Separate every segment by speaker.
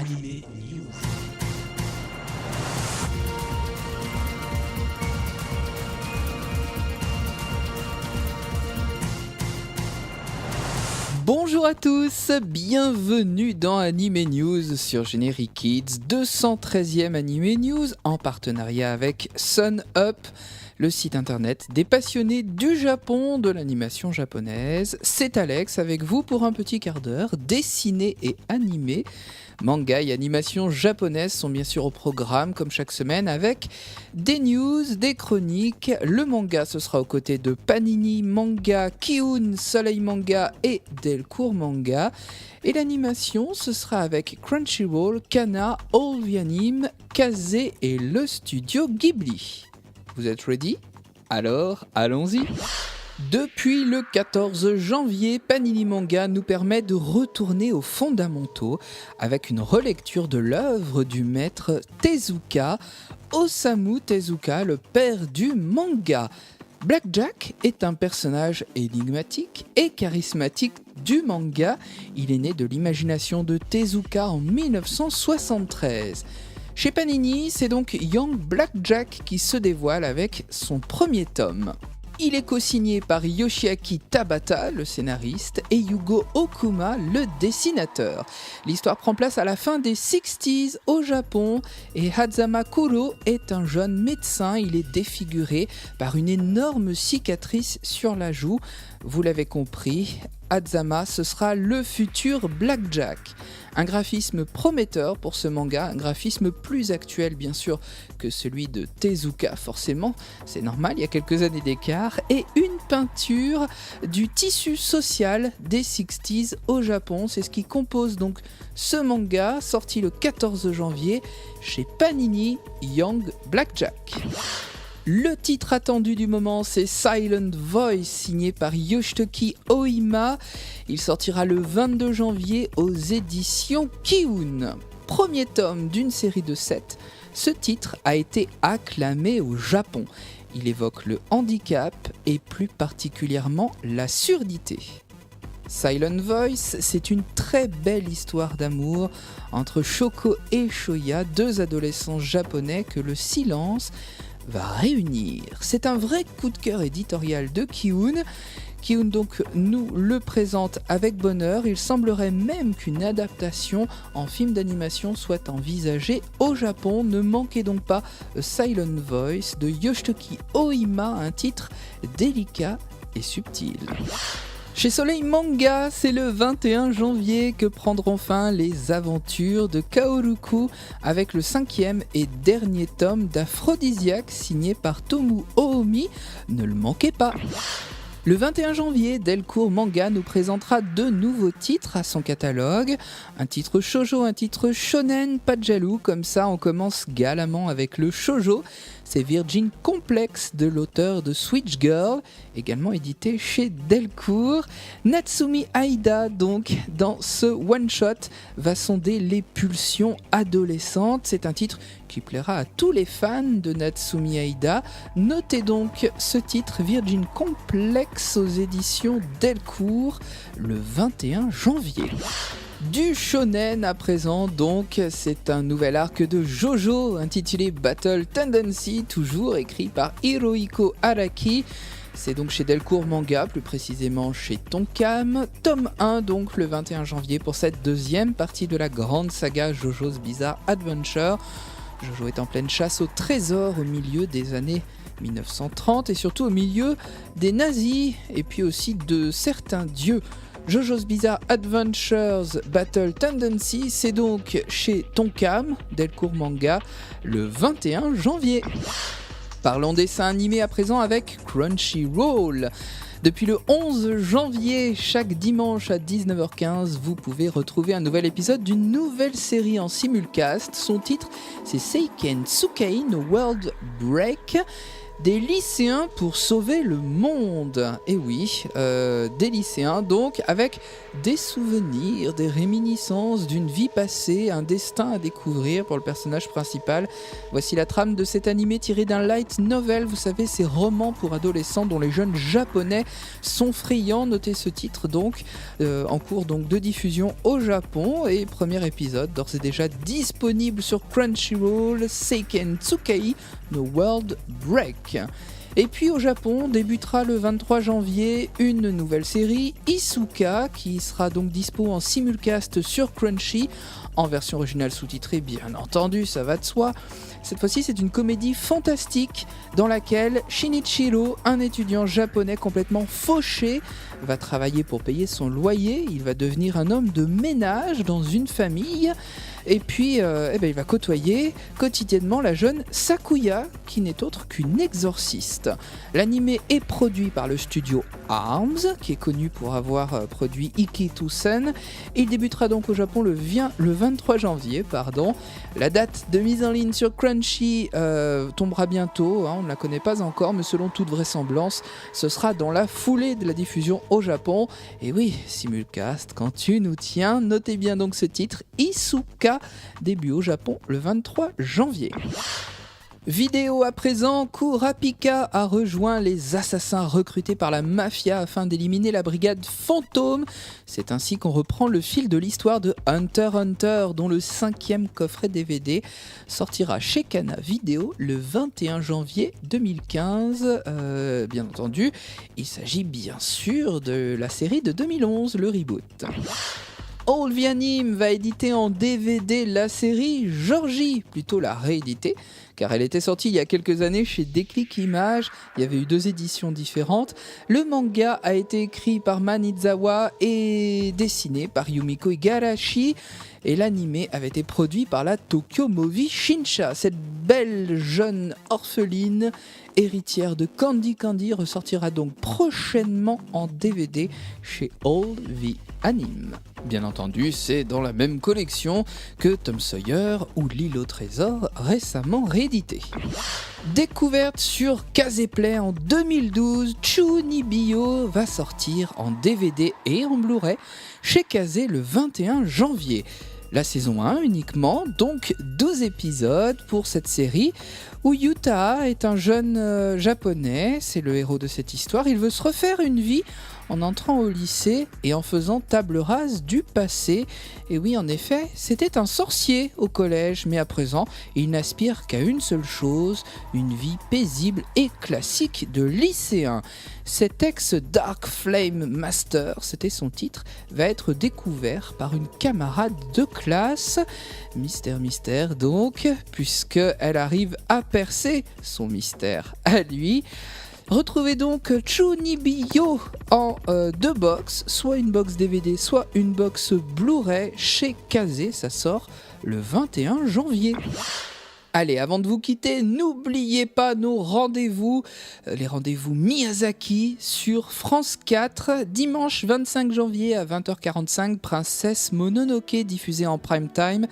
Speaker 1: Animé News.
Speaker 2: Bonjour à tous, bienvenue dans Anime News sur Generic Kids, 213e Anime News en partenariat avec Sun Up, le site internet des passionnés du Japon, de l'animation japonaise. C'est Alex avec vous pour un petit quart d'heure, dessiné et animé. Manga et animation japonaise sont bien sûr au programme comme chaque semaine avec des news, des chroniques. Le manga ce sera aux côtés de Panini Manga, Kiun, Soleil Manga et Delcourt Manga. Et l'animation ce sera avec Crunchyroll, Kana, All the Anime, Kaze et le studio Ghibli. Vous êtes ready ? Alors allons-y. Depuis le 14 janvier, Panini Manga nous permet de retourner aux fondamentaux avec une relecture de l'œuvre du maître Tezuka, Osamu Tezuka, le père du manga. Blackjack est un personnage énigmatique et charismatique du manga. Il est né de l'imagination de Tezuka en 1973. Chez Panini, c'est donc Young Blackjack qui se dévoile avec son premier tome. Il est co-signé par Yoshiaki Tabata, le scénariste, et Yugo Okuma, le dessinateur. L'histoire prend place à la fin des 60s au Japon et Hazama Kuro est un jeune médecin. Il est défiguré par une énorme cicatrice sur la joue. Vous l'avez compris, Hazama, ce sera le futur Blackjack. Un graphisme prometteur pour ce manga, un graphisme plus actuel bien sûr que celui de Tezuka forcément, c'est normal, il y a quelques années d'écart, et une peinture du tissu social des 60s au Japon. C'est ce qui compose donc ce manga, sorti le 14 janvier chez Panini Young Blackjack. Le titre attendu du moment, c'est Silent Voice, signé par Yoshitoki Oima. Il sortira le 22 janvier aux éditions Kiun. Premier tome d'une série de 7, ce titre a été acclamé au Japon. Il évoque le handicap et plus particulièrement la surdité. Silent Voice, c'est une très belle histoire d'amour entre Shoko et Shoya, deux adolescents japonais que le silence va réunir. C'est un vrai coup de cœur éditorial de Kiun. Kiun donc nous le présente avec bonheur. Il semblerait même qu'une adaptation en film d'animation soit envisagée au Japon. Ne manquez donc pas Silent Voice de Yoshitoki Oima, un titre délicat et subtil. Chez Soleil Manga, c'est le 21 janvier que prendront fin les aventures de Kaoruku avec le 5e et dernier tome d'Aphrodisiaque signé par Tomu Oomi. Ne le manquez pas. Le 21 janvier, Delcourt Manga nous présentera deux nouveaux titres à son catalogue. Un titre shoujo, un titre shonen, pas de jaloux, comme ça on commence galamment avec le shoujo. C'est Virgin Complex de l'auteur de Switch Girl, également édité chez Delcourt. Natsumi Aida, donc, dans ce one-shot, va sonder les pulsions adolescentes. C'est un titre qui plaira à tous les fans de Natsumi Aida. Notez donc ce titre, Virgin Complex, aux éditions Delcourt, le 21 janvier. Du shonen à présent, donc, c'est un nouvel arc de Jojo intitulé Battle Tendency, toujours écrit par Hirohiko Araki. C'est donc chez Delcourt Manga, plus précisément chez Tonkam. Tome 1, donc, le 21 janvier pour cette deuxième partie de la grande saga Jojo's Bizarre Adventure. Jojo est en pleine chasse au trésor au milieu des années 1930 et surtout au milieu des nazis et puis aussi de certains dieux. Jojo's Bizarre Adventures Battle Tendency, c'est donc chez Tonkam, Delcourt Manga, le 21 janvier. Parlons dessin animé à présent avec Crunchyroll. Depuis le 11 janvier, chaque dimanche à 19h15, vous pouvez retrouver un nouvel épisode d'une nouvelle série en simulcast. Son titre, c'est Seiken Tsukai no World Break. Des lycéens pour sauver le monde. Et oui, des lycéens donc avec des souvenirs, des réminiscences d'une vie passée, un destin à découvrir pour le personnage principal. Voici la trame de cet animé tiré d'un light novel, vous savez, ces romans pour adolescents dont les jeunes japonais sont friands. Notez ce titre donc, en cours donc de diffusion au Japon, et premier épisode d'ores et déjà disponible sur Crunchyroll, Seiken Tsukai no World Break. Et puis au Japon débutera le 23 janvier une nouvelle série, Isuka, qui sera donc dispo en simulcast sur Crunchy, en version originale sous-titrée bien entendu, ça va de soi. Cette fois-ci, c'est une comédie fantastique dans laquelle Shinichiro, un étudiant japonais complètement fauché, va travailler pour payer son loyer. Il va devenir un homme de ménage dans une famille. Et puis, il va côtoyer quotidiennement la jeune Sakuya, qui n'est autre qu'une exorciste. L'animé est produit par le studio Arms, qui est connu pour avoir produit Ikitusen. Il débutera donc au Japon le 23 janvier. La date de mise en ligne sur Crunchy tombera bientôt, on ne la connaît pas encore, mais selon toute vraisemblance, ce sera dans la foulée de la diffusion au Japon. Et oui, simulcast, quand tu nous tiens, notez bien donc ce titre, Isuka, début au Japon le 23 janvier. Vidéo à présent, Kurapika a rejoint les assassins recrutés par la mafia afin d'éliminer la brigade fantôme. C'est ainsi qu'on reprend le fil de l'histoire de Hunter x Hunter, dont le 5e coffret DVD sortira chez Kana Vidéo le 21 janvier 2015. Bien entendu, il s'agit bien sûr de la série de 2011, le reboot. All the Anime va éditer en DVD la série Georgie, plutôt la rééditer, car elle était sortie il y a quelques années chez Déclic Images. Il y avait eu 2 éditions différentes. Le manga a été écrit par Manizawa et dessiné par Yumiko Igarashi. Et l'animé avait été produit par la Tokyo Movie Shinsha. Cette belle jeune orpheline, héritière de Candy Candy, ressortira donc prochainement en DVD chez All the Anime. Bien entendu, c'est dans la même collection que Tom Sawyer ou L'île au trésor, récemment réédité. Découverte sur Kazeplay en 2012, Chunibyo va sortir en DVD et en Blu-ray chez Kazé le 21 janvier. La saison 1 uniquement, donc 12 épisodes pour cette série où Yuta est un jeune japonais, c'est le héros de cette histoire. Il veut se refaire une vie en entrant au lycée et en faisant table rase du passé. Et oui, en effet, c'était un sorcier au collège, mais à présent, il n'aspire qu'à une seule chose, une vie paisible et classique de lycéen. Cet ex-Dark Flame Master, c'était son titre, va être découvert par une camarade de classe. Mystère donc, puisqu'elle arrive à percer son mystère à lui. Retrouvez donc Chunibyo en 2 box, soit une box DVD, soit une box Blu-ray chez Kazé. Ça sort le 21 janvier. Allez, avant de vous quitter, n'oubliez pas nos rendez-vous, les rendez-vous Miyazaki sur France 4, dimanche 25 janvier à 20h45, Princesse Mononoke diffusée en prime time.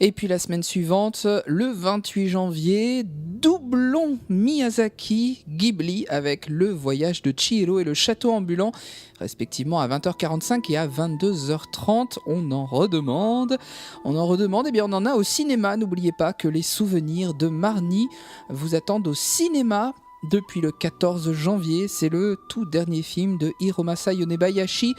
Speaker 2: Et puis la semaine suivante, le 28 janvier, doublon Miyazaki Ghibli avec Le Voyage de Chihiro et Le Château ambulant, respectivement à 20h45 et à 22h30. On en redemande. Eh bien on en a au cinéma. N'oubliez pas que les souvenirs de Marnie vous attendent au cinéma. Depuis le 14 janvier, c'est le tout dernier film de Hiromasa Yonebayashi,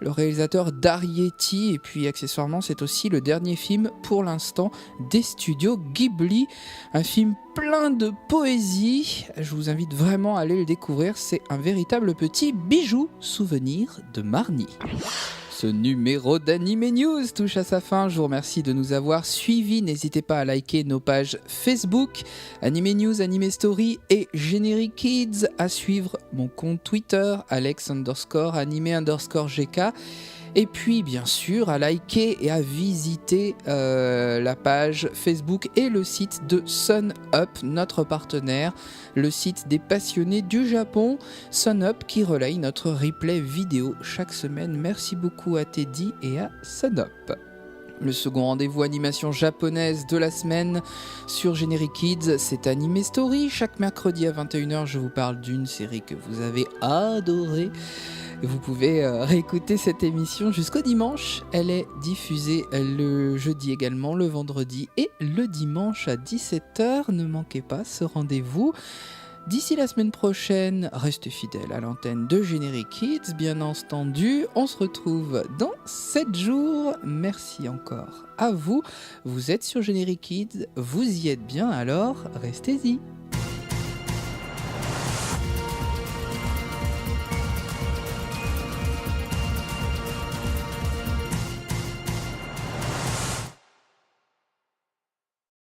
Speaker 2: le réalisateur d'Arietti, et puis accessoirement c'est aussi le dernier film pour l'instant des studios Ghibli, un film plein de poésie. Je vous invite vraiment à aller le découvrir, c'est un véritable petit bijou souvenir de Marnie. Ce numéro d'Anime News touche à sa fin. Je vous remercie de nous avoir suivis. N'hésitez pas à liker nos pages Facebook, Anime News, Anime Story et Generic Kids. À suivre mon compte Twitter, Alex_anime_gk. Et puis bien sûr à liker et à visiter la page Facebook et le site de Sun Up, notre partenaire, le site des passionnés du Japon, Sun Up qui relaye notre replay vidéo chaque semaine. Merci beaucoup à Teddy et à Sun Up. Le second rendez-vous animation japonaise de la semaine sur Generic Kids, c'est Anime Story. Chaque mercredi à 21h, je vous parle d'une série que vous avez adorée. Vous pouvez réécouter cette émission jusqu'au dimanche. Elle est diffusée le jeudi également, le vendredi et le dimanche à 17h. Ne manquez pas ce rendez-vous. D'ici la semaine prochaine, restez fidèles à l'antenne de Generic Kids, bien entendu. On se retrouve dans 7 jours. Merci encore à vous. Vous êtes sur Generic Kids, vous y êtes bien, alors restez-y.